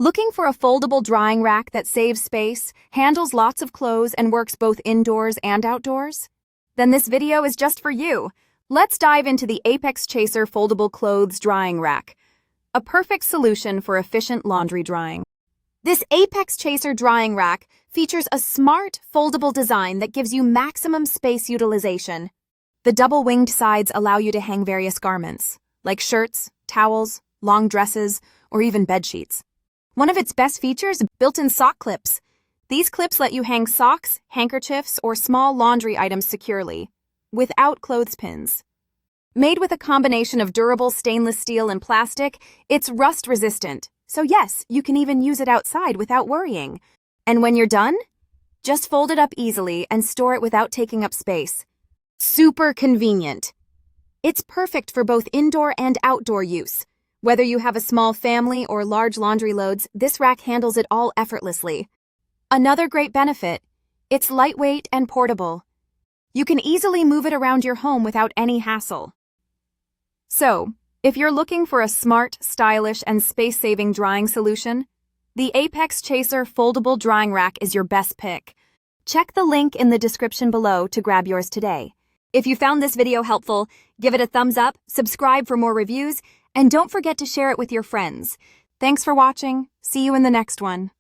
Looking for a foldable drying rack that saves space, handles lots of clothes, and works both indoors and outdoors? Then this video is just for you. Let's dive into the APEXCHASER Foldable Clothes Drying Rack, a perfect solution for efficient laundry drying. This APEXCHASER drying rack features a smart, foldable design that gives you maximum space utilization. The double-winged sides allow you to hang various garments, like shirts, towels, long dresses, or even bedsheets. One of its best features, built-in sock clips. These clips let you hang socks, handkerchiefs, or small laundry items securely, without clothespins. Made with a combination of durable stainless steel and plastic, it's rust-resistant. So yes, you can even use it outside without worrying. And when you're done, just fold it up easily and store it without taking up space. Super convenient. It's perfect for both indoor and outdoor use. Whether you have a small family or large laundry loads, this rack handles it all effortlessly. Another great benefit, it's lightweight and portable. You can easily move it around your home without any hassle. So, if you're looking for a smart, stylish, and space-saving drying solution, the APEXCHASER Foldable Drying Rack is your best pick. Check the link in the description below to grab yours today. If you found this video helpful, give it a thumbs up, subscribe for more reviews, and don't forget to share it with your friends. Thanks for watching. See you in the next one.